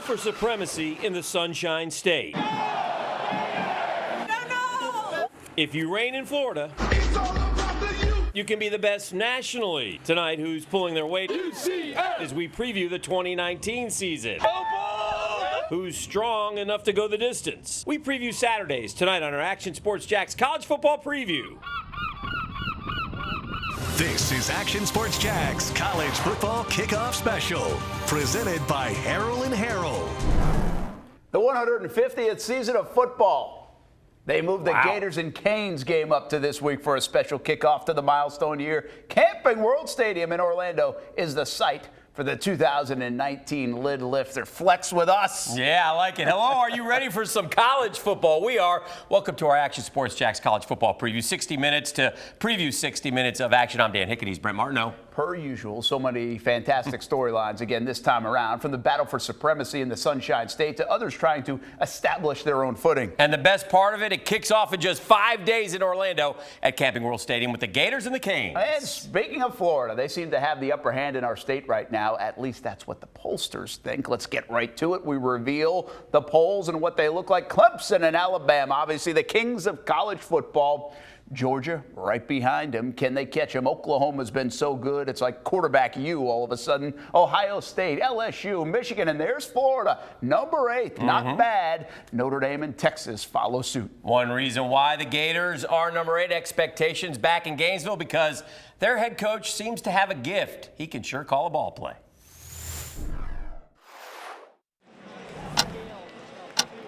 for supremacy in the Sunshine State. If you reign in Florida, you can be the best nationally. Tonight, who's pulling their weight as we preview the 2019 season. Who's strong enough to go the distance? We preview Saturdays tonight on our Action Sports Jax College Football Preview. This is Action Sports Jax College Football Kickoff Special, presented by Harrell & Harrell. The 150th season of football. They moved the Gators and Canes game up to this week for a special kickoff to the milestone year. Camping World Stadium in Orlando is the site for the 2019 lid lifter. Flex with us. Yeah, I like it. Hello, are you ready for some college football? We are. Welcome to our Action Sports Jax College Football Preview. 60 minutes to preview 60 minutes of action. I'm Dan Hickey. He's Brent Martineau. Per usual, so many fantastic storylines again this time around, from the battle for supremacy in the Sunshine State to others trying to establish their own footing. And the best part of it, it kicks off in just 5 days in Orlando at Camping World Stadium with the Gators and the Canes. And speaking of Florida, they seem to have the upper hand in our state right now. At least that's what the pollsters think. Let's get right to it. We reveal the polls and what they look like. Clemson and Alabama, obviously the kings of college football. Georgia right behind him. Can they catch him? Oklahoma's been so good. It's like quarterback U all of a sudden. Ohio State, LSU, Michigan, and there's Florida. Number 8, not bad. Notre Dame and Texas follow suit. One reason why the Gators are number 8, expectations back in Gainesville, because their head coach seems to have a gift. He can sure call a ball play.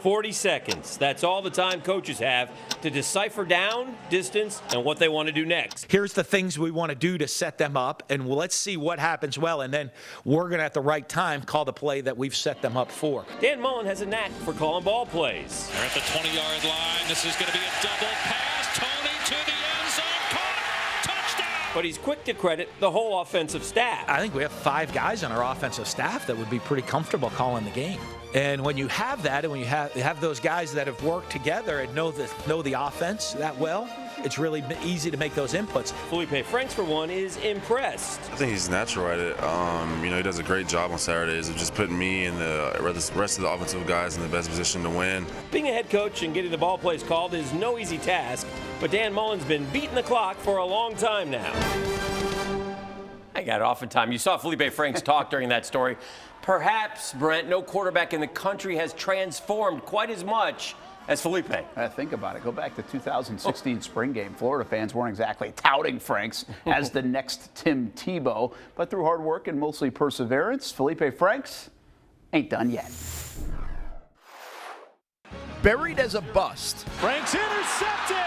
40 seconds. That's all the time coaches have to decipher down, distance, and what they want to do next. Here's the things we want to do to set them up, and let's see what happens well, and then we're going to, at the right time, call the play that we've set them up for. Dan Mullen has a knack for calling ball plays. They're at the 20-yard line. This is going to be a double pass. Tony to the end zone. Caught. Touchdown. But he's quick to credit the whole offensive staff. I think we have 5 guys on our offensive staff that would be pretty comfortable calling the game. And when you have that, and when you have those guys that have worked together and know the offense that well, it's really easy to make those inputs. Felipe Franks, for one, is impressed. I think he's natural at it. He does a great job on Saturdays of just putting me and the rest of the offensive guys in the best position to win. Being a head coach and getting the ball plays called is no easy task, but Dan Mullen's been beating the clock for a long time now. I got it oftentimes. You saw Felipe Franks talk during that story. Perhaps, Brent, no quarterback in the country has transformed quite as much as Felipe. Think about it. Go back to 2016 spring game. Florida fans weren't exactly touting Franks as the next Tim Tebow, but through hard work and mostly perseverance, Felipe Franks ain't done yet. Buried as a bust. Franks intercepted.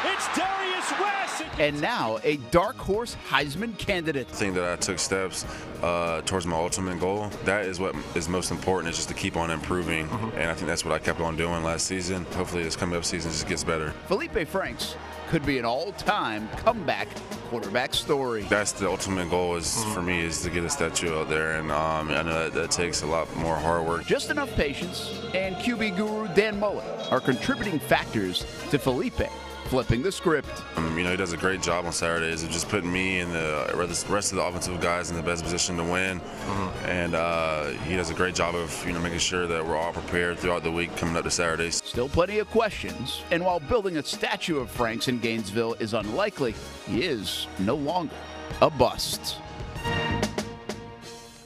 It's Darius West. And now a dark horse Heisman candidate. I think that I took steps towards my ultimate goal. That is what is most important, is just to keep on improving. And I think that's what I kept on doing last season. Hopefully this coming up season just gets better. Felipe Franks could be an all-time comeback quarterback story. That's the ultimate goal for me, is to get a statue out there. And I know that takes a lot more hard work. Just enough patience and QB guru Dan Mullen are contributing factors to Felipe flipping the script. He does a great job on Saturdays of just putting me and the rest of the offensive guys in the best position to win. And he does a great job of making sure that we're all prepared throughout the week coming up to Saturdays. Still plenty of questions, and while building a statue of Franks in Gainesville is unlikely, he is no longer a bust.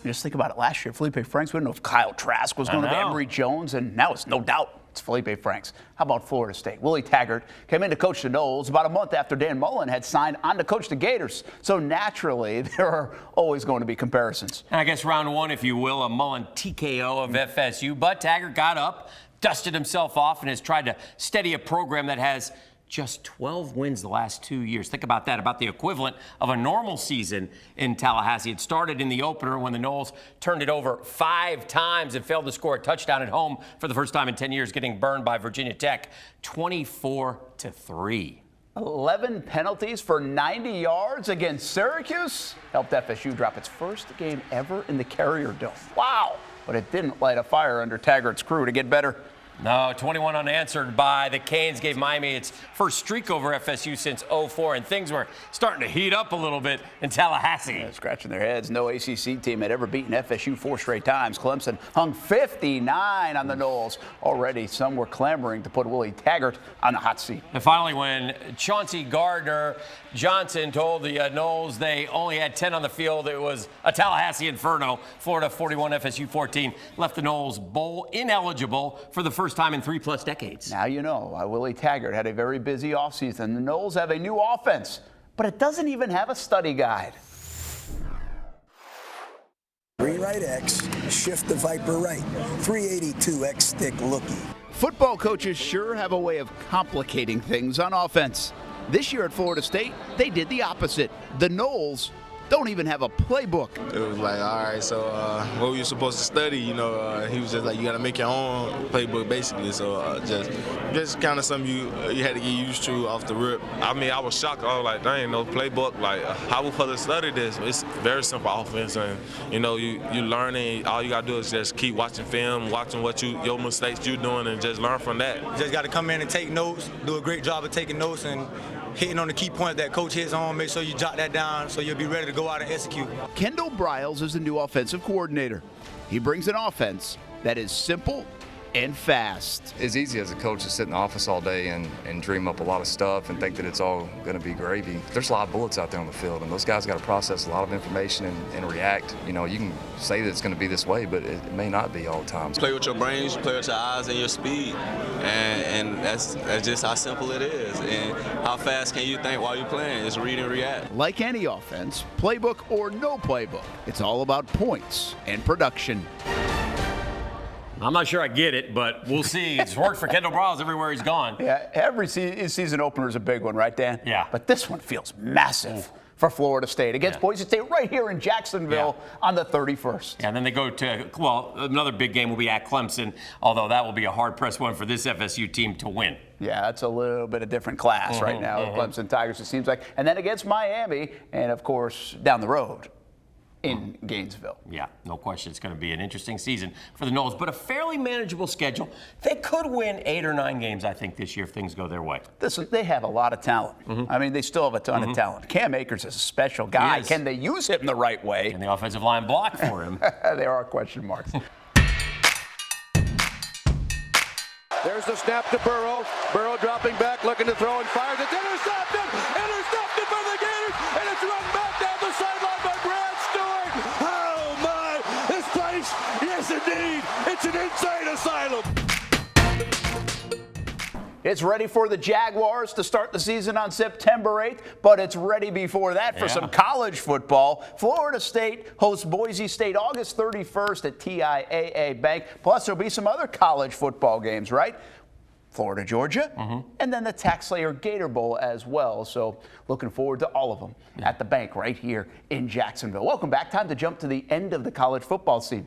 Just think about it. Last year, Felipe Franks, we didn't know if Kyle Trask was going to be Emory Jones, and now it's no doubt it's Felipe Franks. How about Florida State? Willie Taggart came in to coach the Noles about a month after Dan Mullen had signed on to coach the Gators. So naturally, there are always going to be comparisons. And I guess round 1, if you will, a Mullen TKO of FSU. But Taggart got up, dusted himself off, and has tried to steady a program that has just 12 wins the last 2 years. Think about that, about the equivalent of a normal season in Tallahassee. It started in the opener when the Noles turned it over 5 times and failed to score a touchdown at home for the first time in 10 years, getting burned by Virginia Tech 24-3. 11 penalties for 90 yards against Syracuse helped FSU drop its first game ever in the Carrier Dome. Wow! But it didn't light a fire under Taggart's crew. To get better, No, 21 unanswered by the Canes gave Miami its first streak over FSU since 04, and things were starting to heat up a little bit in Tallahassee. Yeah, scratching their heads. No ACC team had ever beaten FSU 4 straight times. Clemson hung 59 on the Noles. Already, some were clamoring to put Willie Taggart on the hot seat. And finally, when Chauncey Gardner-Johnson told the Noles they only had 10 on the field, it was a Tallahassee inferno. Florida 41, FSU 14 left the Noles bowl ineligible for the first time in 3+ decades. Now you know why Willie Taggart had a very busy offseason. The Noles have a new offense, but it doesn't even have a study guide. Green right X, shift the Viper right, 382 X stick looky. Football coaches sure have a way of complicating things on offense. This year at Florida State, they did the opposite. The Noles don't even have a playbook. It was like, all right, so what were you supposed to study? You know, he was just like, you got to make your own playbook, basically. So just kind of something you had to get used to off the rip. I mean, I was shocked. I was like, there ain't no playbook. Like, how we supposed to study this? It's very simple offense, and you know, you learning. All you got to do is just keep watching film, watching what your mistakes you doing, and just learn from that. Just got to come in and take notes, do a great job of taking notes and hitting on the key point that coach hits on. Make sure you jot that down so you'll be ready to go out and execute. Kendall Briles is the new offensive coordinator. He brings an offense that is simple and fast. It's easy as a coach to sit in the office all day and dream up a lot of stuff and think that it's all going to be gravy. There's a lot of bullets out there on the field, and those guys got to process a lot of information and react. You know, you can say that it's going to be this way, but it may not be all the time. Play with your brains, play with your eyes and your speed, and that's just how simple it is. And how fast can you think while you're playing? Just read and react. Like any offense, playbook or no playbook, it's all about points and production. I'm not sure I get it, but we'll see. It's worked for Kendall Briles everywhere he's gone. Yeah, every season opener is a big one, right, Dan? Yeah. But this one feels massive for Florida State against Boise State right here in Jacksonville on the 31st. And then they go to, well, another big game will be at Clemson, although that will be a hard-pressed one for this FSU team to win. Yeah, that's a little bit of different class right now, the Clemson Tigers, it seems like. And then against Miami, and, of course, down the road in Gainesville. Yeah, no question. It's going to be an interesting season for the Noles, but a fairly manageable schedule. They could win 8 or 9 games, I think, this year if things go their way. Listen, they have a lot of talent. I mean, they still have a ton of talent. Cam Akers is a special guy. Can they use him the right way? Can the offensive line block for him? There are question marks. There's the snap to Burrow. Burrow dropping back, looking to throw and fires. It's intercepted! Intercepted by the Gators! And it's run back down the sideline by Brad Stewart! Oh my! This place, yes indeed, it's an insane asylum! It's ready for the Jaguars to start the season on September 8th, but it's ready before that for some college football. Florida State hosts Boise State August 31st at TIAA Bank. Plus, there'll be some other college football games, right? Florida, Georgia, and then the TaxSlayer Gator Bowl as well. So looking forward to all of them at the bank right here in Jacksonville. Welcome back. Time to jump to the end of the college football season.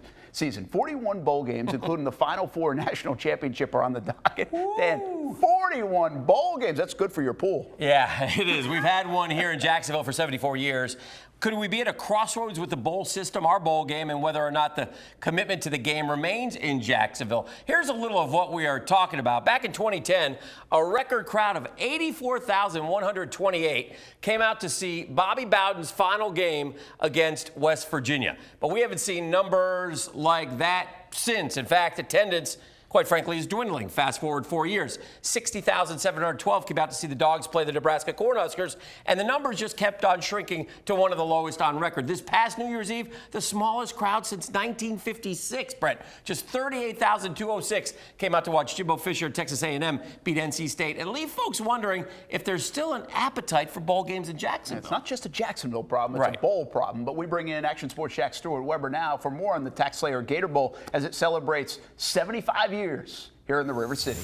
41 bowl games, including the Final Four national championship, are on the docket. Dan, 41 bowl games. That's good for your pool. Yeah, it is. We've had one here in Jacksonville for 74 years. Could we be at a crossroads with the bowl system, our bowl game, and whether or not the commitment to the game remains in Jacksonville? Here's a little of what we are talking about. Back in 2010, a record crowd of 84,128 came out to see Bobby Bowden's final game against West Virginia. But we haven't seen numbers like that since. In fact, attendance, quite frankly, is dwindling. Fast forward 4 years. 60,712 came out to see the Dogs play the Nebraska Cornhuskers, and the numbers just kept on shrinking to one of the lowest on record. This past New Year's Eve, the smallest crowd since 1956, Brett. Just 38,206 came out to watch Jimbo Fisher, Texas A&M, beat NC State, and leave folks wondering if there's still an appetite for bowl games in Jacksonville. It's not just a Jacksonville problem, it's a bowl problem. But we bring in Action Sports Jax Stuart Weber now for more on the TaxSlayer Gator Bowl as it celebrates 75 years here in the River City.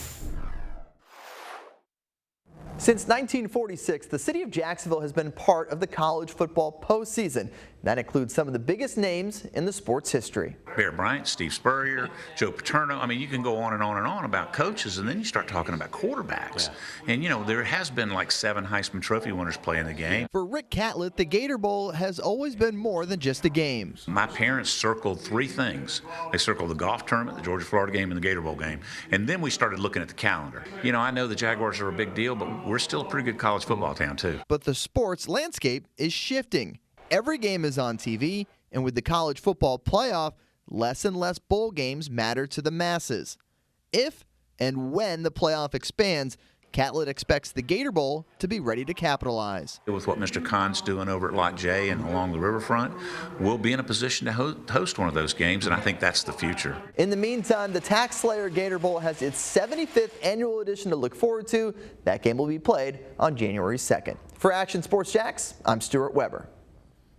Since 1946, the city of Jacksonville has been part of the college football postseason. That includes some of the biggest names in the sport's history. Bear Bryant, Steve Spurrier, Joe Paterno. I mean, you can go on and on and on about coaches, and then you start talking about quarterbacks. Yeah. And, you know, there has been like 7 Heisman Trophy winners playing the game. For Rick Catlett, the Gator Bowl has always been more than just a game. My parents circled 3 things. They circled the golf tournament, the Georgia-Florida game, and the Gator Bowl game. And then we started looking at the calendar. You know, I know the Jaguars are a big deal, but we're still a pretty good college football town, too. But the sports landscape is shifting. Every game is on TV, and with the college football playoff, less and less bowl games matter to the masses. If and when the playoff expands, Catlett expects the Gator Bowl to be ready to capitalize. With what Mr. Kahn's doing over at Lot J and along the riverfront, we'll be in a position to host one of those games, and I think that's the future. In the meantime, the Tax Slayer Gator Bowl has its 75th annual edition to look forward to. That game will be played on January 2nd. For Action Sports Jax, I'm Stuart Weber.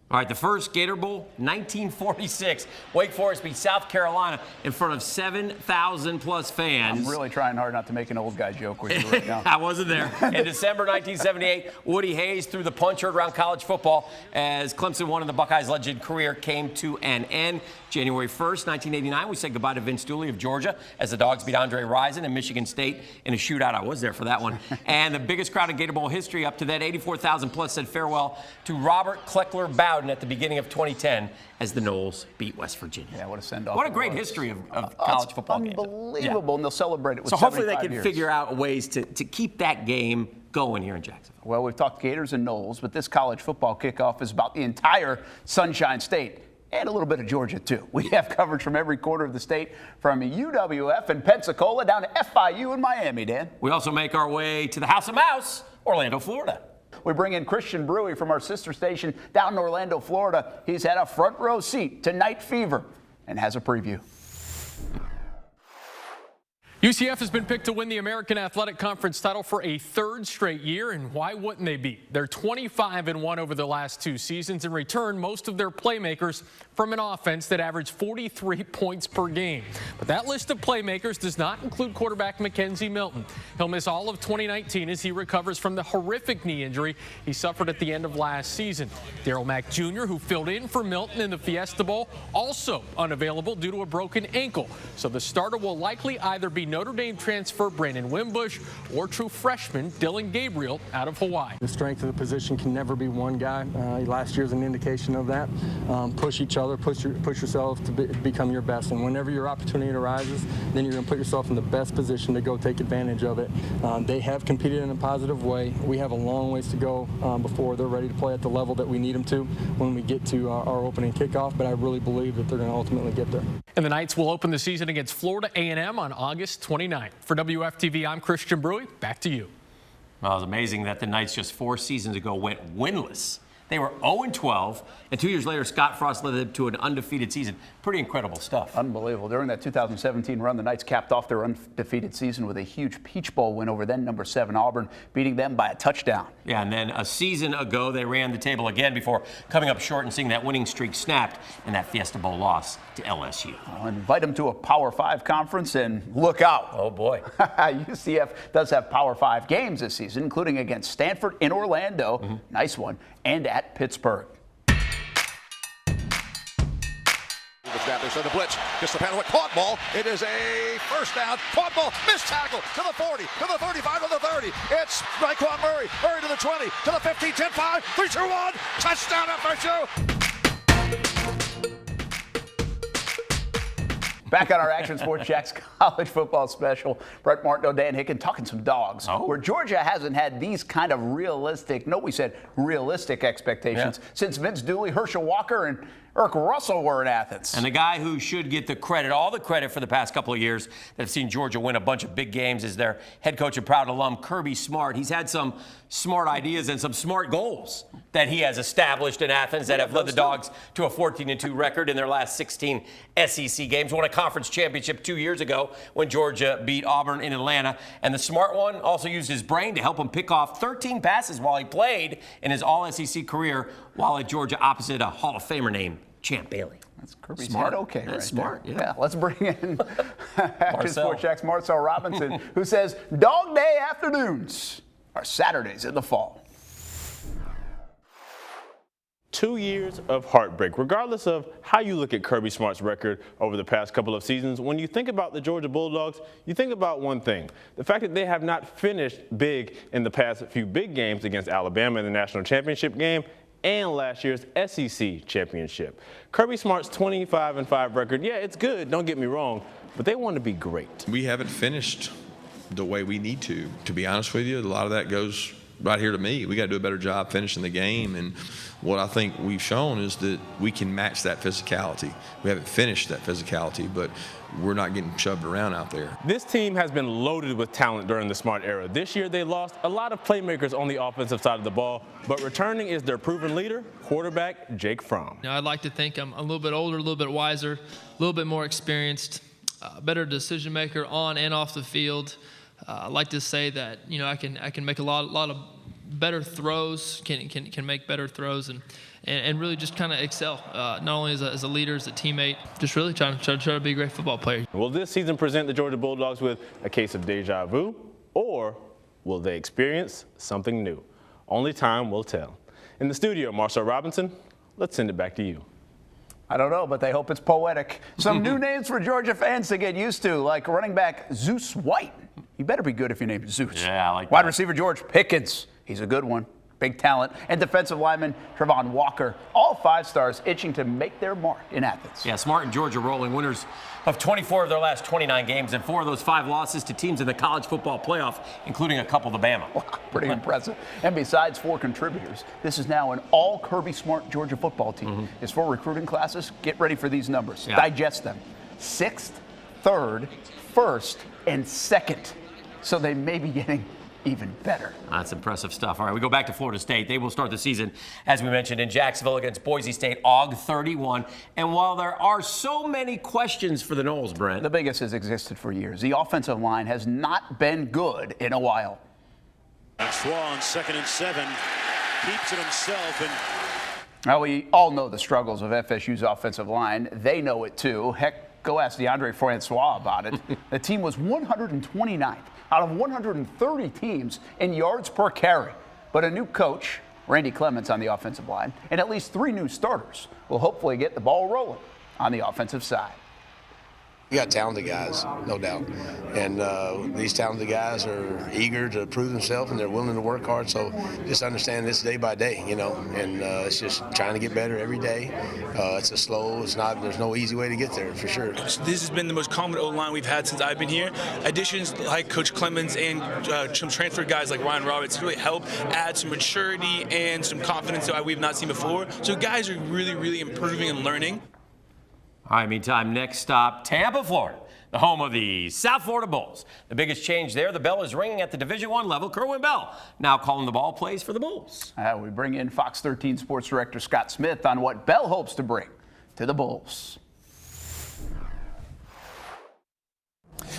All right, the first Gator Bowl, 1946. Wake Forest beat South Carolina in front of 7,000-plus fans. I'm really trying hard not to make an old guy joke with you right now. I wasn't there. In December 1978, Woody Hayes threw the punch heard around college football as Clemson won in the Buckeyes' legend career came to an end. January 1st, 1989, we said goodbye to Vince Dooley of Georgia as the Dogs beat Andre Rison and Michigan State in a shootout. I was there for that one. And the biggest crowd in Gator Bowl history up to that, 84,000-plus, said farewell to Robert Kleckler Bowden at the beginning of 2010 as the Noles beat West Virginia. Yeah, what a send-off. What a great history of college football games. Unbelievable, and they'll celebrate it with 75 years. So hopefully they can figure out ways to keep that game going here in Jacksonville. Well, we've talked Gators and Noles, but this college football kickoff is about the entire Sunshine State. And a little bit of Georgia, too. We have coverage from every quarter of the state, from UWF and Pensacola down to FIU in Miami, Dan. We also make our way to the House of Mouse, Orlando, Florida. We bring in Christian Brewy from our sister station down in Orlando, Florida. He's had a front row seat to Night Fever and has a preview. UCF has been picked to win the American Athletic Conference title for a 3rd straight year, and why wouldn't they be? They're 25-1 over the last 2 seasons and return most of their playmakers from an offense that averaged 43 points per game. But that list of playmakers does not include quarterback Mackenzie Milton. He'll miss all of 2019 as he recovers from the horrific knee injury he suffered at the end of last season. Darrell Mack Jr., who filled in for Milton in the Fiesta Bowl, also unavailable due to a broken ankle. So the starter will likely either be Notre Dame transfer Brandon Wimbush or true freshman Dylan Gabriel out of Hawaii. The strength of the position can never be one guy. Last year's an indication of that. Push each other, push yourself to become your best. And whenever your opportunity arises, then you're going to put yourself in the best position to go take advantage of it. They have competed in a positive way. We have a long ways to go before they're ready to play at the level that we need them to when we get to our opening kickoff. But I really believe that they're going to ultimately get there. And the Knights will open the season against Florida A&M on August 29th. For WFTV, I'm Christian Brewy. Back to you. Well, it was amazing that the Knights just 4 seasons ago went winless. They were 0-12, and 2 years later, Scott Frost led them to an undefeated season. Pretty incredible stuff. Unbelievable. During that 2017 run, the Knights capped off their undefeated season with a huge Peach Bowl win over then number 7 Auburn, beating them by a touchdown. Yeah, and then a season ago, they ran the table again before coming up short and seeing that winning streak snapped in that Fiesta Bowl loss to LSU. I'll invite them to a Power 5 conference and look out. Oh, boy. UCF does have Power 5 games this season, including against Stanford in Orlando. Nice one. And at Pittsburgh. They send the blitz. Gets the panel. Caught ball. It is a first down. Caught ball. Missed tackle to the 40, to the 35, to the 30. It's Raekwon Murray. Murray to the 20, to the 15, 10, 5, 3, 2, 1. Touchdown FSU. Back on our Action Sports Jax college football special, Brett Martineau, Dan Hicken talking some dogs. Where Georgia hasn't had these kind of realistic expectations since Vince Dooley, Herschel Walker, and Eric Russell were in Athens. And the guy who should get the credit, all the credit for the past couple of years that have seen Georgia win a bunch of big games is their head coach and proud alum, Kirby Smart. He's had some smart ideas and some smart goals that he has established in Athens that have led the Dogs to a 14-2 record in their last 16 SEC games. Won a conference championship 2 years ago when Georgia beat Auburn in Atlanta. And the smart one also used his brain to help him pick off 13 passes while he played in his all-SEC career while at Georgia opposite a Hall of Famer named Champ Bailey. That's Kirby smart. Okay, that's right smart. There. Yeah, let's bring in Action Sports Jax Marcel Robinson, who says dog day afternoons are Saturdays in the fall. 2 years of heartbreak. Regardless of how you look at Kirby Smart's record over the past couple of seasons, when you think about the Georgia Bulldogs, you think about one thing: the fact that they have not finished big in the past few big games against Alabama in the national championship game and last year's SEC championship. Kirby Smart's 25-5 record, yeah, it's good, don't get me wrong, but they want to be great. We haven't finished the way we need to be honest with you. A lot of that goes right here to me. We got to do a better job finishing the game, and what I think we've shown is that we can match that physicality. We haven't finished that physicality, but we're not getting shoved around out there. This team has been loaded with talent during the Smart era. This year they lost a lot of playmakers on the offensive side of the ball, but returning is their proven leader, quarterback Jake Fromm. I'd like to think I'm a little bit older, a little bit wiser, a little bit more experienced, better decision maker on and off the field. I like to say that I can make a lot of better throws, can make better throws, and really just kind of excel, not only as a leader, as a teammate, just really trying to be a great football player. Will this season present the Georgia Bulldogs with a case of deja vu, or will they experience something new? Only time will tell. In the studio, Marcel Robinson, let's send it back to you. I don't know, but they hope it's poetic. Some new names for Georgia fans to get used to, like running back Zeus White. You better be good if your name is Zeus. Yeah, I like that. Wide receiver George Pickens. He's a good one. Big talent. And defensive lineman Trevon Walker. All 5 stars itching to make their mark in Athens. Yeah, Smart and Georgia rolling winners of 24 of their last 29 games, and 4 of those 5 losses to teams in the College Football Playoff, including a couple to Bama. Wow, pretty impressive. And besides 4 contributors, this is now an all Kirby Smart Georgia football team. His 4 recruiting classes, get ready for these numbers. Yeah. Digest them. 6th, 3rd, 1st, and 2nd. So they may be getting even better. That's impressive stuff. All right, we go back to Florida State. They will start the season, as we mentioned, in Jacksonville against Boise State, Aug 31. And while there are so many questions for the Noles, Brent, the biggest has existed for years. The offensive line has not been good in a while. And Swan, 2nd and 7, keeps it himself. And now, we all know the struggles of FSU's offensive line. They know it too. Heck, go ask DeAndre Francois about it. The team was 129th out of 130 teams in yards per carry. But a new coach, Randy Clements, on the offensive line, and at least 3 new starters will hopefully get the ball rolling on the offensive side. You got talented guys, no doubt. And these talented guys are eager to prove themselves, and they're willing to work hard. So just understand this day by day, and it's just trying to get better every day. It's there's no easy way to get there, for sure. This has been the most common O-line we've had since I've been here. Additions like Coach Clemens and some transfer guys like Ryan Roberts really help add some maturity and some confidence that we've not seen before. So guys are really, really improving and learning. All right, meantime, next stop, Tampa, Florida, the home of the South Florida Bulls. The biggest change there, the bell is ringing at the Division I level. Kerwin Bell now calling the ball plays for the Bulls. We bring in Fox 13 Sports Director Scott Smith on what Bell hopes to bring to the Bulls.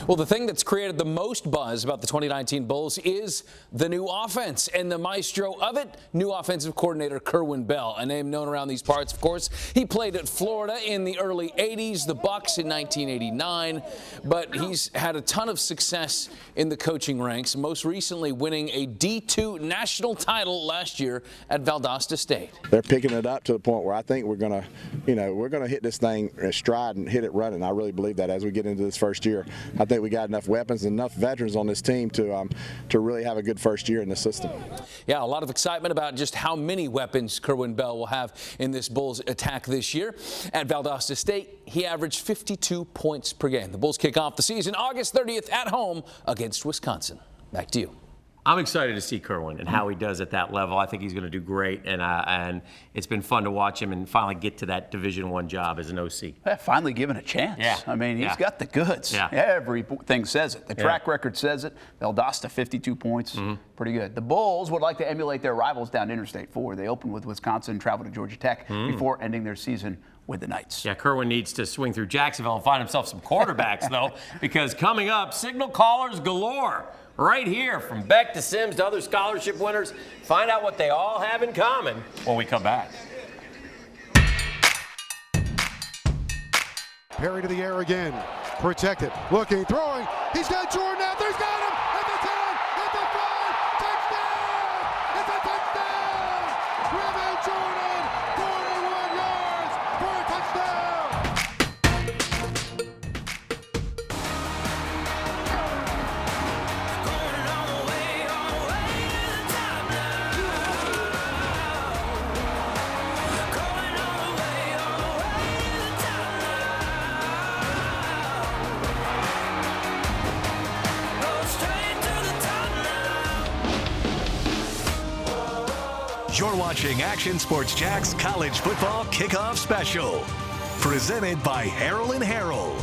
Well, the thing that's created the most buzz about the 2019 Bulls is the new offense, and the maestro of it, new offensive coordinator Kerwin Bell, a name known around these parts, of course. He played at Florida in the early 80s, the Bucks in 1989, but he's had a ton of success in the coaching ranks, most recently winning a D2 national title last year at Valdosta State. They're picking it up to the point where I think we're going to hit this thing in stride and hit it running. I really believe that as we get into this first year. I think we got enough weapons and enough veterans on this team to really have a good first year in the system. Yeah, a lot of excitement about just how many weapons Kerwin Bell will have in this Bulls attack this year. At Valdosta State, he averaged 52 points per game. The Bulls kick off the season August 30th at home against Wisconsin. Back to you. I'm excited to see Kerwin and how he does at that level. I think he's going to do great, and it's been fun to watch him and finally get to that Division I job as an OC. Yeah, finally given a chance. Yeah. I mean, he's got the goods. Yeah. Everything says it. The track record says it. Valdosta, 52 points. Pretty good. The Bulls would like to emulate their rivals down Interstate 4. They opened with Wisconsin, traveled to Georgia Tech before ending their season with the Knights. Yeah, Kerwin needs to swing through Jacksonville and find himself some quarterbacks, though, because coming up, signal callers galore. Right here, from Beck to Sims to other scholarship winners. Find out what they all have in common when we come back. Perry to the air again. Protected. Looking, throwing. He's got Jordan out there. He's got him at the 10, at the 5. Touchdown! It's a touchdown! Trevor Jordan for You're watching Action Sports Jax College Football Kickoff Special, presented by Harrell & Harrell.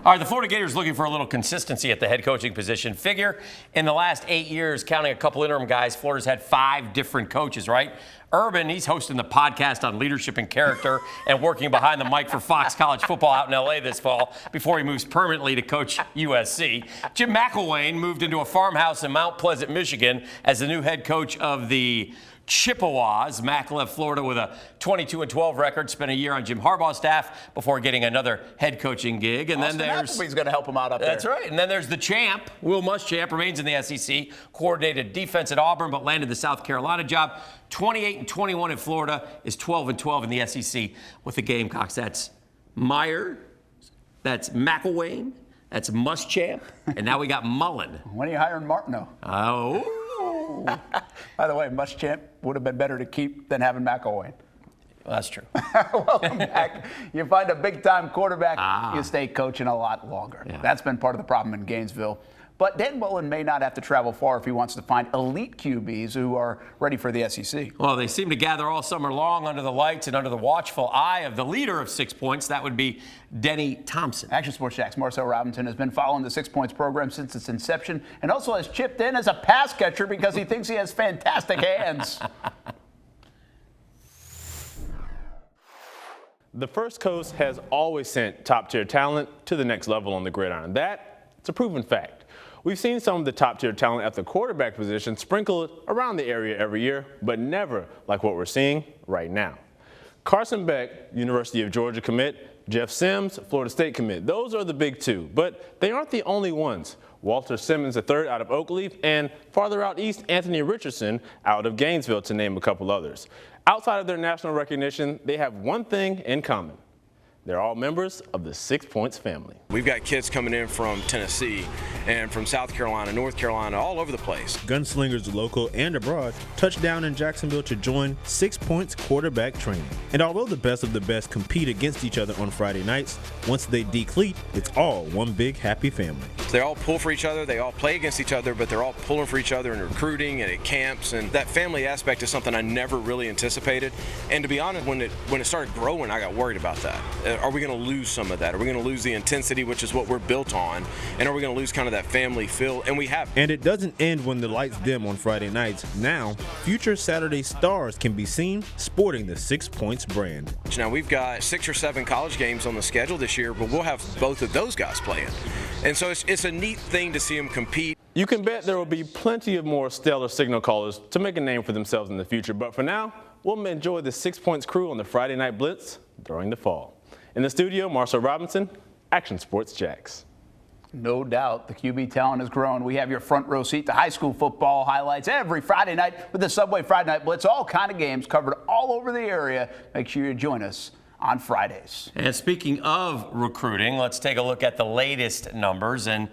All right, the Florida Gators looking for a little consistency at the head coaching position. Figure in the last 8 years, counting a couple interim guys, Florida's had 5 different coaches, right? Urban, he's hosting the podcast on leadership and character and working behind the mic for Fox College Football out in L.A. this fall before he moves permanently to coach USC. Jim McElwain moved into a farmhouse in Mount Pleasant, Michigan as the new head coach of the Chippewas. Mac left Florida with a 22-12 record, spent a year on Jim Harbaugh's staff before getting another head coaching gig. And Austin then there's Appleby's going to help him out up there. That's right. And then there's the champ, Will Muschamp, remains in the SEC, coordinated defense at Auburn, but landed the South Carolina job. 28-21 in Florida, is 12-12 in the SEC with the Gamecocks. That's Meyer, that's McElwain, that's Muschamp, and now we got Mullen. When are you hiring Martineau? Oh. By the way, Muschamp would have been better to keep than having McElwain. Well, that's true. Welcome back. You find a big-time quarterback, you stay coaching a lot longer. Yeah. That's been part of the problem in Gainesville. But Dan Mullen may not have to travel far if he wants to find elite QBs who are ready for the SEC. Well, they seem to gather all summer long under the lights and under the watchful eye of the leader of 6 Points. That would be Denny Thompson. Action Sports Jax Marcel Robinson has been following the 6 Points program since its inception and also has chipped in as a pass catcher because he thinks he has fantastic hands. The First Coast has always sent top-tier talent to the next level on the gridiron. It's a proven fact. We've seen some of the top-tier talent at the quarterback position sprinkled around the area every year, but never like what we're seeing right now. Carson Beck, University of Georgia commit, Jeff Sims, Florida State commit. Those are the big two, but they aren't the only ones. Walter Simmons III out of Oakleaf, and farther out east, Anthony Richardson out of Gainesville, to name a couple others. Outside of their national recognition, they have one thing in common. They're all members of the 6 Points family. We've got kids coming in from Tennessee and from South Carolina, North Carolina, all over the place. Gunslingers local and abroad touched down in Jacksonville to join 6 Points quarterback training. And although the best of the best compete against each other on Friday nights, once they decleat, it's all one big happy family. They all pull for each other, they all play against each other, but they're all pulling for each other in recruiting and at camps. And that family aspect is something I never really anticipated. And to be honest, when it started growing, I got worried about that. Are we going to lose some of that? Are we going to lose the intensity, which is what we're built on? And are we going to lose kind of that family feel? And we have. And it doesn't end when the lights dim on Friday nights. Now, future Saturday stars can be seen sporting the 6 Points brand. Now, we've got 6 or 7 college games on the schedule this year, but we'll have both of those guys playing. And so it's a neat thing to see them compete. You can bet there will be plenty of more stellar signal callers to make a name for themselves in the future. But for now, we'll enjoy the 6 Points crew on the Friday Night Blitz during the fall. In the studio, Marcel Robinson, Action Sports Jax. No doubt the QB talent has grown. We have your front row seat to high school football highlights every Friday night with the Subway Friday Night Blitz. All kind of games covered all over the area. Make sure you join us on Fridays. And speaking of recruiting, let's take a look at the latest numbers. And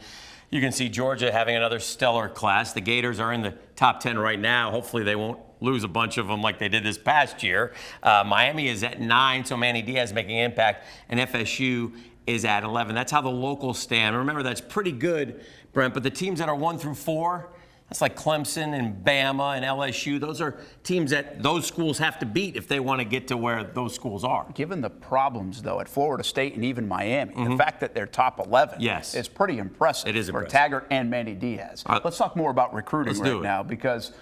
you can see Georgia having another stellar class. The Gators are in the top 10 right now. Hopefully they won't lose a bunch of them like they did this past year. Miami is at 9, so Manny Diaz making an impact, and FSU is at 11. That's how the locals stand. Remember, that's pretty good, Brent, but the teams that are 1 through 4, that's like Clemson and Bama and LSU. Those are teams that those schools have to beat if they want to get to where those schools are. Given the problems, though, at Florida State and even Miami, the fact that they're top 11 is pretty impressive. It is for impressive. Taggart and Manny Diaz. Let's talk more about recruiting right now, because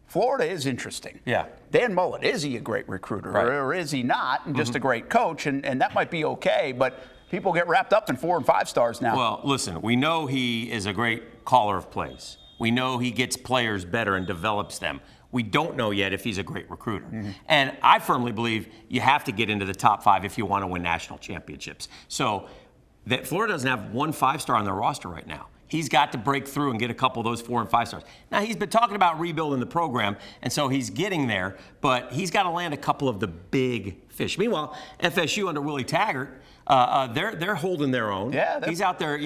Florida is interesting. Yeah. Dan Mullen, is he a great recruiter or is he not, and just a great coach? And that might be okay, but people get wrapped up in 4 and 5 stars now. Well, listen, we know he is a great caller of plays. We know he gets players better and develops them. We don't know yet if he's a great recruiter. And I firmly believe you have to get into the top 5 if you want to win national championships. So that Florida doesn't have 1 5-star on their roster right now. He's got to break through and get a couple of those 4 and 5 stars. Now, he's been talking about rebuilding the program, and so he's getting there, but he's got to land a couple of the big fish. Meanwhile, FSU under Willie Taggart, they're holding their own. Yeah, he's out there,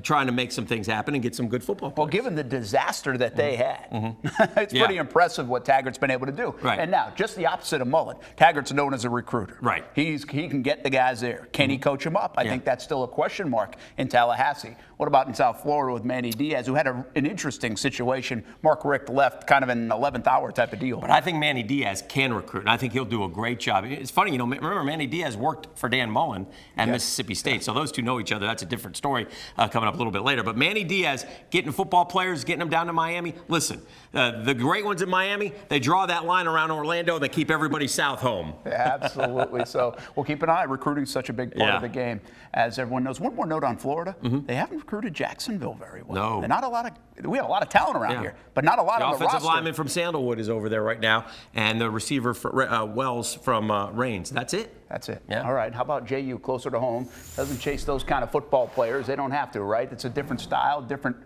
trying to make some things happen and get some good football players. Well, given the disaster that they had, it's pretty impressive what Taggart's been able to do. Right. And now, just the opposite of Mullen, Taggart's known as a recruiter. Right. He can get the guys there. Can he coach them up? I think that's still a question mark in Tallahassee. What about in South Florida with Manny Diaz, who had an interesting situation? Mark Richt left kind of an 11th hour type of deal. But I think Manny Diaz can recruit, and I think he'll do a great job. It's funny, remember Manny Diaz worked for Dan Mullen at Mississippi State, so those two know each other. That's a different story coming up a little bit later. But Manny Diaz getting football players, getting them down to Miami. Listen, the great ones in Miami, they draw that line around Orlando, and they keep everybody south home. Absolutely. So we'll keep an eye. Recruiting is such a big part of the game, as everyone knows. One more note on Florida: they haven't recruited Jacksonville very well. No, not a lot of. We have a lot of talent around here, but not a lot on the roster. The offensive lineman from Sandalwood is over there right now, and the receiver for, Wells from Raines. That's it. That's it. Yeah. All right. How about JU, closer to home? Doesn't chase those kind of football players. They don't have to, right? It's a different style, different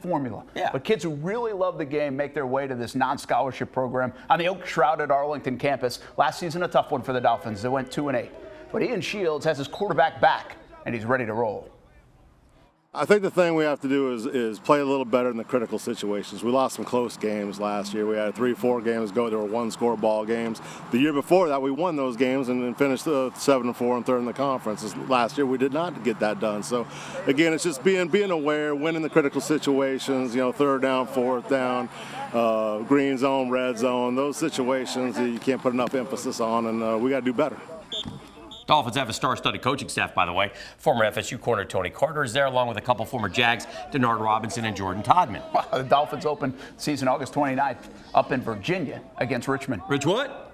formula. Yeah. But kids who really love the game make their way to this non-scholarship program on the oak-shrouded Arlington campus. Last season, a tough one for the Dolphins. They went 2-8. But Ian Shields has his quarterback back, and he's ready to roll. I think the thing we have to do is play a little better in the critical situations. We lost some close games last year. We had 3-4 games go. There were one-score ball games. The year before that, we won those games and finished 7-4 and third in the conference. Last year, we did not get that done. So, again, it's just being aware, winning the critical situations. Third down, fourth down, green zone, red zone. Those situations you can't put enough emphasis on, and we got to do better. Dolphins have a star-studded coaching staff, by the way. Former FSU corner Tony Carter is there, along with a couple former Jags, Denard Robinson and Jordan Todman. Wow, the Dolphins open season August 29th up in Virginia against Richmond.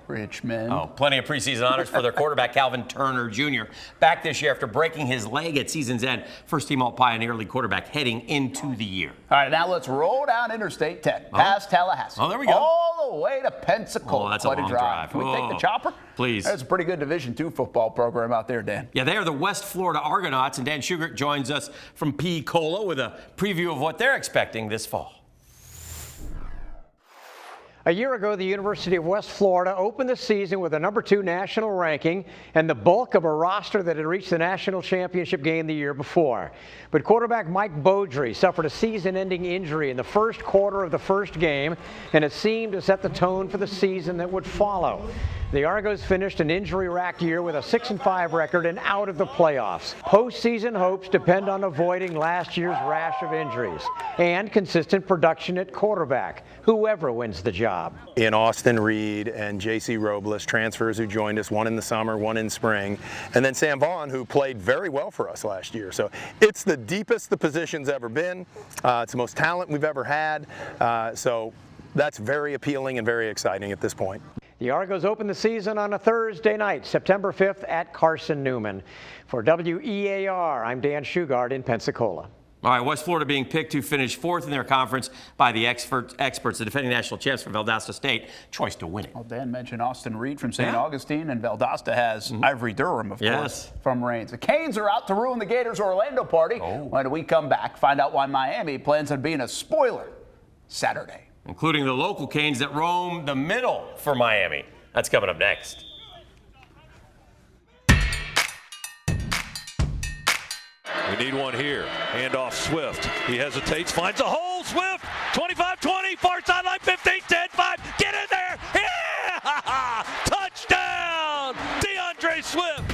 Richmond. Oh, plenty of preseason honors for their quarterback, Calvin Turner Jr. Back this year after breaking his leg at season's end. First team All-Pioneer League quarterback heading into the year. All right, now let's roll down Interstate 10, past Tallahassee. Oh, there we go. All the way to Pensacola. Oh, that's Quite a long drive. Can we take the chopper? Please. That's a pretty good Division II football program out there, Dan. Yeah, they are the West Florida Argonauts, and Dan Schugert joins us from Pensacola with a preview of what they're expecting this fall. A year ago, the University of West Florida opened the season with a #2 national ranking and the bulk of a roster that had reached the national championship game the year before. But quarterback Mike Beaudry suffered a season-ending injury in the first quarter of the first game, and it seemed to set the tone for the season that would follow. The Argos finished an injury-racked year with a 6-5 record and out of the playoffs. Postseason hopes depend on avoiding last year's rash of injuries and consistent production at quarterback, whoever wins the job. In Austin Reed and J.C. Robles, transfers who joined us, one in the summer, one in spring, and then Sam Vaughn, who played very well for us last year. So it's the deepest the position's ever been. It's the most talent we've ever had. So that's very appealing and very exciting at this point. The Argos open the season on a Thursday night, September 5th at Carson Newman. For WEAR, I'm Dan Schugart in Pensacola. All right, West Florida being picked to finish fourth in their conference by the experts, the defending national champs from Valdosta State. Choice to win it. Well, Dan mentioned Austin Reed from St. Augustine, and Valdosta has Ivory Durham, of course, from Raines. The Canes are out to ruin the Gators' Orlando party. When we come back, find out why Miami plans on being a spoiler Saturday. Including the local Canes that roam the middle for Miami. That's coming up next. We need one here. Handoff Swift. He hesitates, finds a hole. Swift, 25-20, far sideline, 15-10, 5. Get in there. Yeah! Touchdown, DeAndre Swift.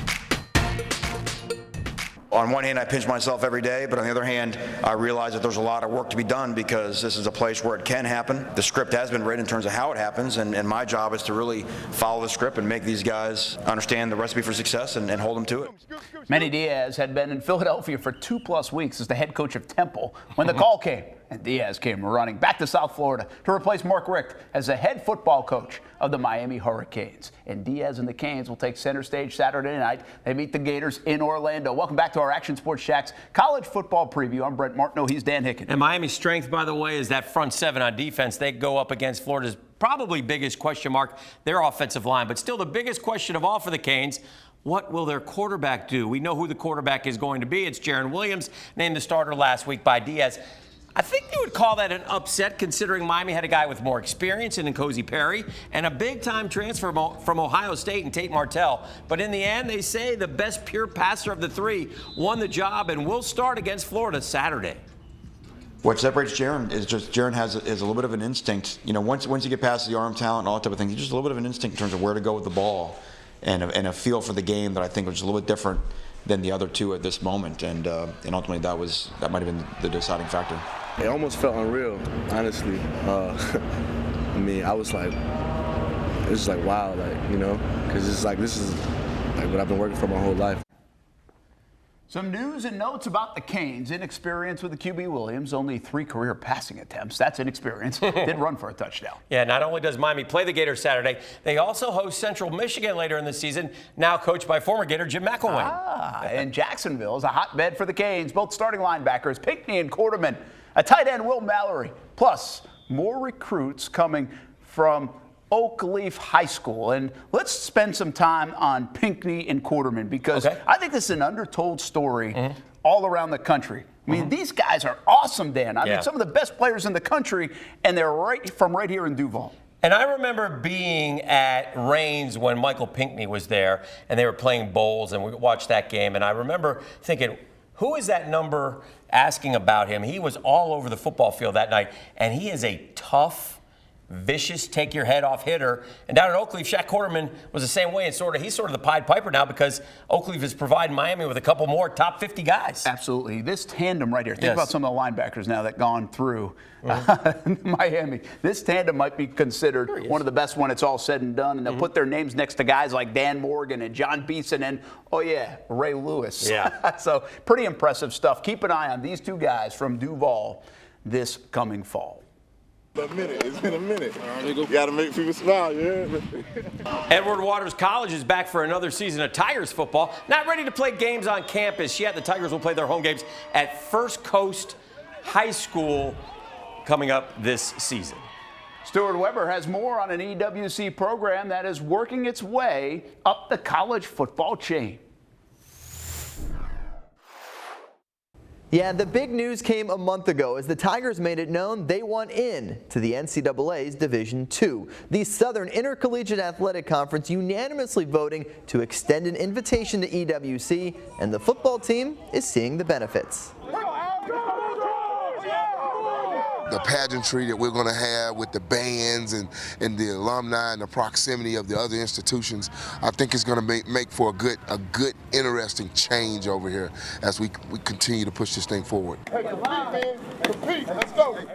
On one hand, I pinch myself every day, but on the other hand, I realize that there's a lot of work to be done because this is a place where it can happen. The script has been written in terms of how it happens, and my job is to really follow the script and make these guys understand the recipe for success and hold them to it. Manny Diaz had been in Philadelphia for 2+ weeks as the head coach of Temple when the call came, and Diaz came running back to South Florida to replace Mark Richt as the head football coach of the Miami Hurricanes. And Diaz and the Canes will take center stage Saturday night. They meet the Gators in Orlando. Welcome back to our Action Sports Jax college football preview. I'm Brent Martineau. He's Dan Hicken. And Miami's strength, by the way, is that front seven on defense. They go up against Florida's probably biggest question mark, their offensive line. But still the biggest question of all for the Canes, what will their quarterback do? We know who the quarterback is going to be. It's Jaron Williams, named the starter last week by Diaz. I think they would call that an upset considering Miami had a guy with more experience in N'Kosi Perry and a big-time transfer from Ohio State and Tate Martell. But in the end, they say the best pure passer of the three won the job and will start against Florida Saturday. What separates Jaron is just Jaron has a little bit of an instinct. You know, once you get past the arm talent and all that type of thing, just a little bit of an instinct in terms of where to go with the ball and a feel for the game that I think was a little bit different than the other two at this moment, and ultimately that might have been the deciding factor. It almost felt unreal, honestly. I mean, I was like, it's just like wow, like, you know, because it's like this is like what I've been working for my whole life. Some news and notes about the Canes. Inexperience with the QB Williams, only 3 career passing attempts. That's inexperience. Did run for a touchdown. Yeah, not only does Miami play the Gators Saturday, they also host Central Michigan later in the season, now coached by former Gator Jim McElwain. And Jacksonville is a hotbed for the Canes. Both starting linebackers, Pinckney and Quarterman, a tight end, Will Mallory, plus more recruits coming from Oak Leaf High School. And let's spend some time on Pinckney and Quarterman, because I think this is an undertold story all around the country. I mean, these guys are awesome, Dan. I mean, some of the best players in the country, and they're right here in Duval. And I remember being at Raines when Michael Pinckney was there, and they were playing bowls, and we watched that game. And I remember thinking, who is that number asking about him? He was all over the football field that night, and he is a tough, vicious, take your head off hitter. And down at Oakleaf, Shaq Quarterman was the same way. And he's sort of the Pied Piper now, because Oakleaf is providing Miami with a couple more top 50 guys. Absolutely. This tandem right here. Think about some of the linebackers now that gone through Miami. This tandem might be considered one of the best when it's all said and done. And they'll put their names next to guys like Dan Morgan and John Beeson and, Ray Lewis. Yeah. So pretty impressive stuff. Keep an eye on these two guys from Duval this coming fall. It's been a minute. You got to make people smile, Edward Waters College is back for another season of Tigers football. Not ready to play games on campus yet. The Tigers will play their home games at First Coast High School coming up this season. Stuart Weber has more on an EWC program that is working its way up the college football chain. Yeah, the big news came a month ago as the Tigers made it known they want in to the NCAA's Division II. The Southern Intercollegiate Athletic Conference unanimously voting to extend an invitation to EWC, and the football team is seeing the benefits. The pageantry that we're going to have with the bands and the alumni and the proximity of the other institutions, I think it's going to make for a good, interesting change over here as we continue to push this thing forward.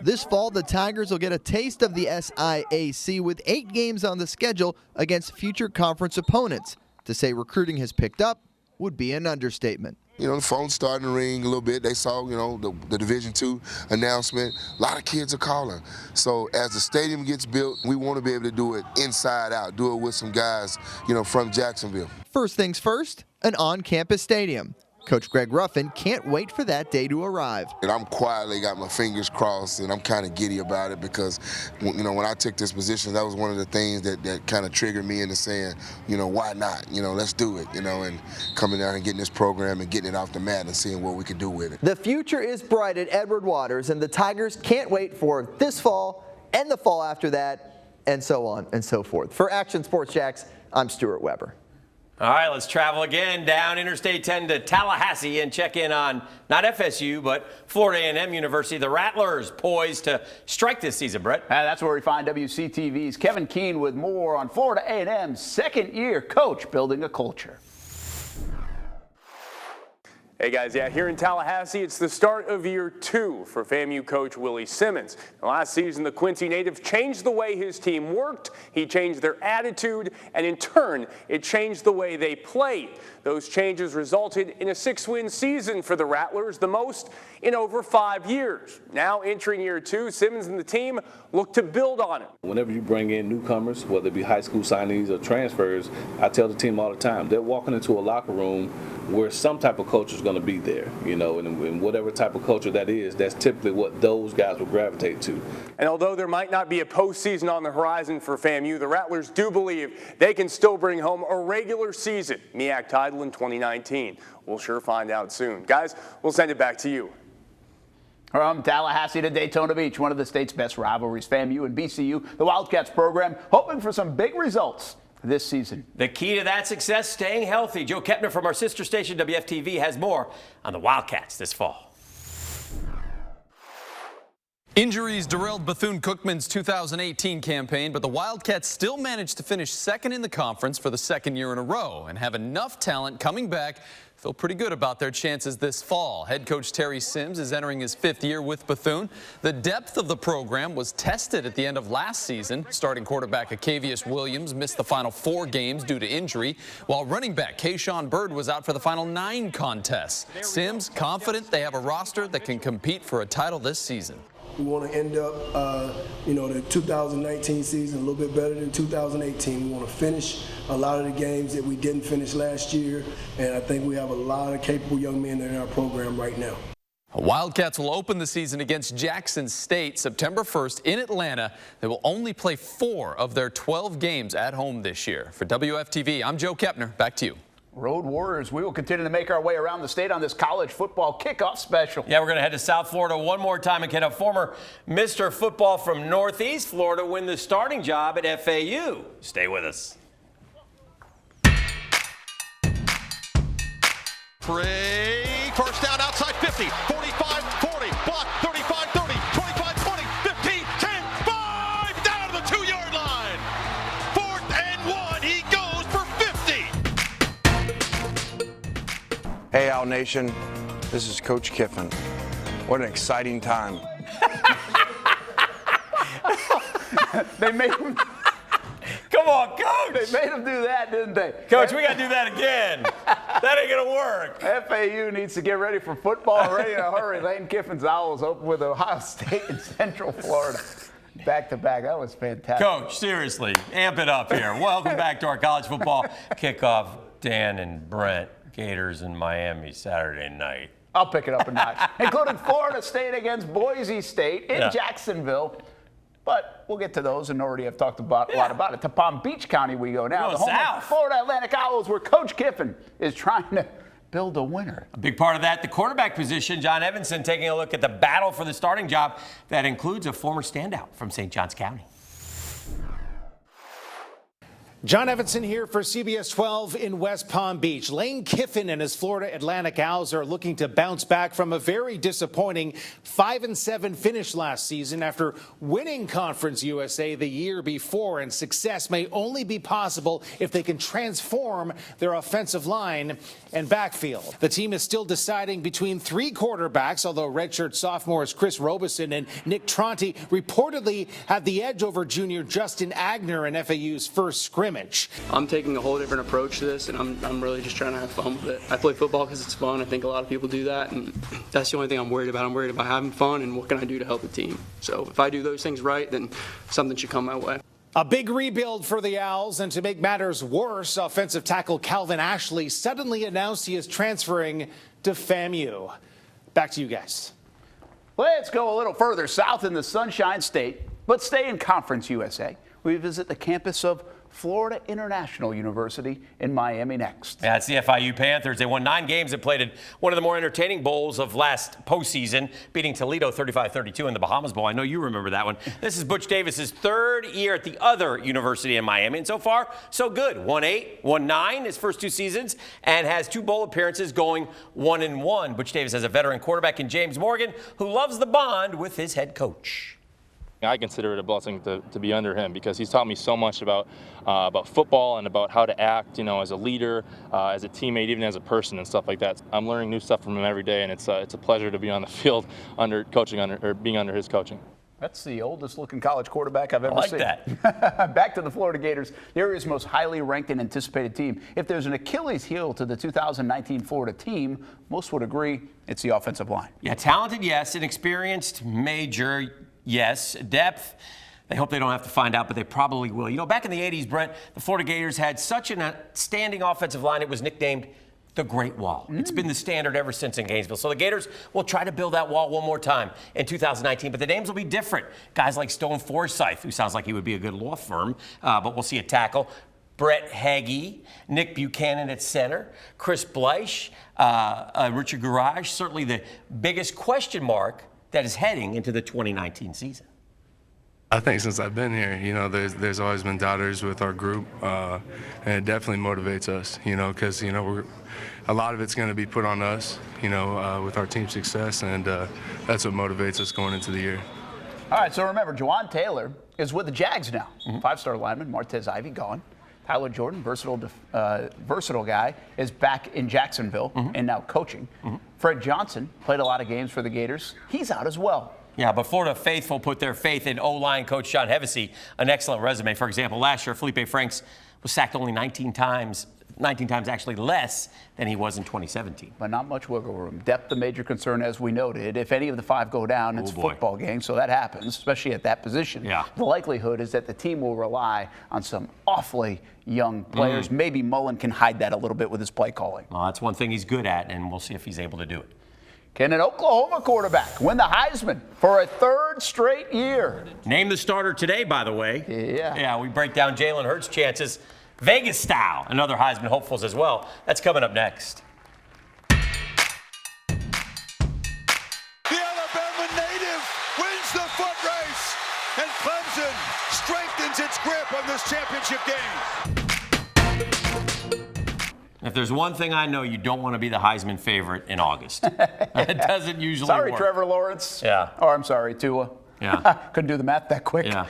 This fall, the Tigers will get a taste of the SIAC with 8 games on the schedule against future conference opponents. To say recruiting has picked up would be an understatement. You know, the phone's starting to ring a little bit. They saw, the Division II announcement. A lot of kids are calling. So as the stadium gets built, we want to be able to do it inside out, do it with some guys, from Jacksonville. First things first, an on-campus stadium. Coach Greg Ruffin can't wait for that day to arrive. And I'm quietly got my fingers crossed, and I'm kind of giddy about it because, when I took this position, that was one of the things that kind of triggered me into saying, why not? Let's do it, and coming out and getting this program and getting it off the mat and seeing what we can do with it. The future is bright at Edward Waters, and the Tigers can't wait for this fall and the fall after that, and so on and so forth. For Action Sports Jax, I'm Stuart Weber. All right, let's travel again down Interstate 10 to Tallahassee and check in on not FSU, but Florida A&M University. The Rattlers poised to strike this season, Brett. That's where we find WCTV's Kevin Keene with more on Florida A&M's second-year coach building a culture. Hey guys, here in Tallahassee, it's the start of year 2 for FAMU coach Willie Simmons. Last season, the Quincy native changed the way his team worked, he changed their attitude, and in turn, it changed the way they played. Those changes resulted in a 6-win season for the Rattlers, the most in over 5 years. Now entering year 2, Simmons and the team look to build on it. Whenever you bring in newcomers, whether it be high school signees or transfers, I tell the team all the time, they're walking into a locker room where some type of culture is going to be there, and whatever type of culture that is, that's typically what those guys will gravitate to. And although there might not be a postseason on the horizon for FAMU, the Rattlers do believe they can still bring home a regular season, MEAC title in 2019. We'll sure find out soon. Guys, we'll send it back to you. From Tallahassee to Daytona Beach, one of the state's best rivalries, FAMU and BCU, the Wildcats program hoping for some big results this season. The key to that success, staying healthy. Joe Kepner from our sister station WFTV has more on the Wildcats this fall. Injuries derailed Bethune-Cookman's 2018 campaign, but the Wildcats still managed to finish second in the conference for the second year in a row and have enough talent coming back feel pretty good about their chances this fall. Head coach Terry Sims is entering his 5th year with Bethune. The depth of the program was tested at the end of last season. Starting quarterback Acavius Williams missed the final 4 games due to injury, while running back Kayshawn Bird was out for the final 9 contests. Sims confident they have a roster that can compete for a title this season. We want to end up, the 2019 season a little bit better than 2018. We want to finish a lot of the games that we didn't finish last year, and I think we have a lot of capable young men in our program right now. Wildcats will open the season against Jackson State September 1st in Atlanta. They will only play 4 of their 12 games at home this year. For WFTV, I'm Joe Kepner. Back to you. Road Warriors, we will continue to make our way around the state on this college football kickoff special. Yeah, we're going to head to South Florida one more time and can a former Mr. Football from Northeast Florida win the starting job at FAU. Stay with us. Break, first down outside 50, 45, 40, block, 35, 30, 25, 20, 15, 10, 5, down to the 2-yard line. 4th and 1, he goes for 50. Hey, Owl Nation, this is Coach Kiffin. What an exciting time. They made him. Come on, Coach. They made him do that, didn't they? Coach, we got to do that again. That ain't going to work. FAU needs to get ready for football ready in a hurry. Lane Kiffin's Owls open with Ohio State in Central Florida. Back to back. That was fantastic. Coach, seriously, amp it up here. Welcome back to our college football kickoff. Dan and Brent, Gators in Miami Saturday night. I'll pick it up a notch. Including Florida State against Boise State in Jacksonville. But we'll get to those and already have talked about a lot about it. To Palm Beach County we go now. The home of Florida Atlantic Owls, where Coach Kiffin is trying to build a winner. A big part of that, the quarterback position. John Evanson taking a look at the battle for the starting job. That includes a former standout from St. Johns County. John Evanson here for CBS 12 in West Palm Beach. Lane Kiffin and his Florida Atlantic Owls are looking to bounce back from a very disappointing 5-7 finish last season after winning Conference USA the year before, and success may only be possible if they can transform their offensive line and backfield. The team is still deciding between 3 quarterbacks, although redshirt sophomores Chris Robeson and Nick Tronti reportedly have the edge over junior Justin Agner in FAU's first scrimmage. I'm taking a whole different approach to this, and I'm really just trying to have fun with it. I play football because it's fun. I think a lot of people do that, and that's the only thing I'm worried about. I'm worried about having fun and what can I do to help the team. So if I do those things right, then something should come my way. A big rebuild for the Owls, and to make matters worse, offensive tackle Calvin Ashley suddenly announced he is transferring to FAMU. Back to you guys. Let's go a little further south in the Sunshine State, but stay in Conference USA. We visit the campus of Florida International University in Miami next. Yeah, it's the FIU Panthers. They won 9 games and played in one of the more entertaining bowls of last postseason, beating Toledo 35-32 in the Bahamas Bowl. I know you remember that one. This is Butch Davis's 3rd year at the other university in Miami, and so far, so good. 1-8, 1-9 his first 2 seasons, and has 2 bowl appearances going 1-1. Butch Davis has a veteran quarterback in James Morgan, who loves the bond with his head coach. I consider it a blessing to be under him because he's taught me so much about football and about how to act, as a leader, as a teammate, even as a person and stuff like that. I'm learning new stuff from him every day, and it's a pleasure to be on the field being under his coaching. That's the oldest looking college quarterback I've ever seen. That. Back to the Florida Gators, the area's most highly ranked and anticipated team. If there's an Achilles heel to the 2019 Florida team, most would agree it's the offensive line. Yeah, talented, yes, and experienced, major, yes. Depth, they hope they don't have to find out, but they probably will. Back in the 80s, Brent, the Florida Gators had such an outstanding offensive line, it was nicknamed the Great Wall. It's been the standard ever since in Gainesville. So the Gators will try to build that wall one more time in 2019, but the names will be different. Guys like Stone Forsythe, who sounds like he would be a good law firm, but we'll see a tackle. Brett Hagee, Nick Buchanan at center, Chris Bleich, Richard Garage, certainly the biggest question mark that is heading into the 2019 season. I think since I've been here, there's always been doubters with our group, and it definitely motivates us, because, a lot of it's going to be put on us, with our team success, and that's what motivates us going into the year. All right, so remember, Juwan Taylor is with the Jags now. 5-star lineman, Martez Ivey gone. Tyler Jordan, versatile guy, is back in Jacksonville and now coaching. Fred Johnson played a lot of games for the Gators. He's out as well. Yeah, but Florida faithful put their faith in O-line coach John Hevesy, an excellent resume. For example, last year, Felipe Franks was sacked only 19 times actually less than he was in 2017. But not much wiggle room. Depth, a major concern, as we noted. If any of the 5 go down, it's a football game, so that happens, especially at that position. Yeah. The likelihood is that the team will rely on some awfully young players. Maybe Mullen can hide that a little bit with his play calling. Well, that's one thing he's good at, and we'll see if he's able to do it. Can an Oklahoma quarterback win the Heisman for a 3rd straight year? Name the starter today, by the way. Yeah, we break down Jalen Hurts' chances, Vegas style, and other Heisman hopefuls as well. That's coming up next. The Alabama native wins the foot race, and Clemson strengthens its grip on this championship game. If there's one thing I know, you don't want to be the Heisman favorite in August. It doesn't usually Sorry, work. Trevor Lawrence. Yeah. Or I'm sorry, Tua. Yeah. Couldn't do the math that quick. Yeah.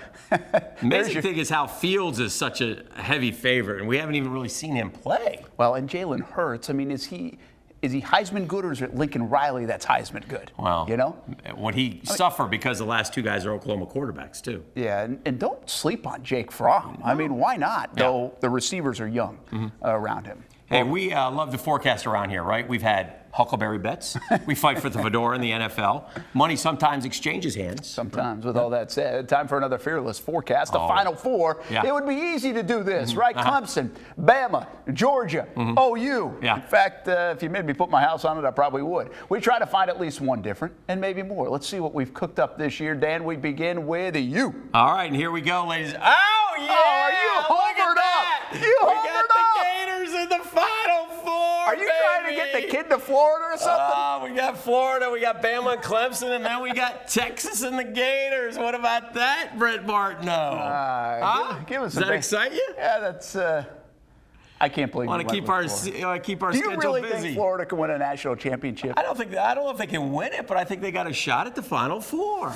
Amazing thing is how Fields is such a heavy favorite, and we haven't even really seen him play. Well, and Jalen Hurts, I mean, is he Heisman good, or is it Lincoln Riley that's Heisman good? Well, you know? Would he suffer because the last 2 guys are Oklahoma quarterbacks, too? Yeah, and don't sleep on Jake Fromm. I mean, why not? Though the receivers are young around him. Hey, we love to forecast around here, right? We've had Huckleberry bets. We fight for the fedora in the NFL. Money sometimes exchanges hands. Sometimes. With all that said, time for another fearless forecast. The Final Four. Yeah. It would be easy to do this, right? Clemson, Bama, Georgia, OU. Yeah. In fact, if you made me put my house on it, I probably would. We try to find at least one different, and maybe more. Let's see what we've cooked up this year. Dan, we begin with you. All right, and here we go, ladies. Oh, yeah! Oh, you hovered up! You hovered up! Gators in the Final Four. Are you trying to get the kid to Florida or something? We got Florida, we got Bama and Clemson, and then we got Texas and the Gators. What about that, Brett Martineau? Give us Does that excite you? Yeah, that's. I can't believe. Want to keep our Do schedule you really busy. think Florida can win a national championship? I don't know if they can win it, but I think they got a shot at the Final Four.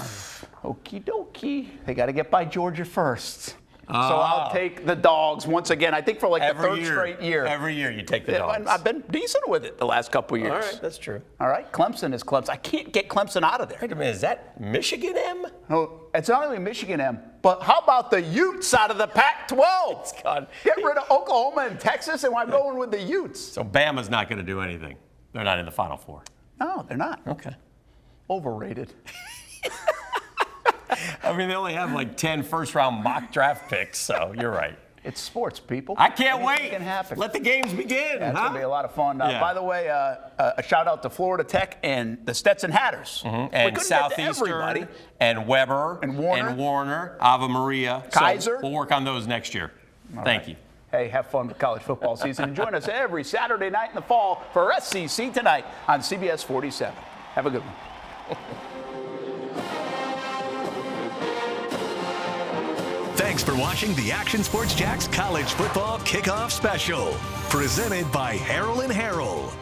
Okie dokie. They got to get by Georgia first. So I'll take the Dogs once again. I think for like the 3rd straight year. Every year you take the Dogs. I've been decent with it the last couple of years. All right, that's true. All right, Clemson is Clemson. I can't get Clemson out of there. Wait a minute, is that Michigan M? No, it's not only Michigan M, but how about the Utes out of the Pac-12? Get rid of Oklahoma and Texas, and I'm going with the Utes. So Bama's not going to do anything. They're not in the Final Four. No, they're not. Okay. Overrated. I mean, they only have like 10 first-round mock draft picks, so you're right. It's sports, people. I can't Anything wait. Can happen. Let the games begin. Yeah, it's going to be a lot of fun. Yeah. By the way, a shout-out to Florida Tech and the Stetson Hatters. And Southeastern and Weber and Warner, Ava Maria. Kaiser. So we'll work on those next year. Thank you. Hey, have fun with college football season. And join us every Saturday night in the fall for SEC Tonight on CBS 47. Have a good one. Thanks for watching the Action Sports Jax College Football Kickoff Special, presented by Harrell & Harrell.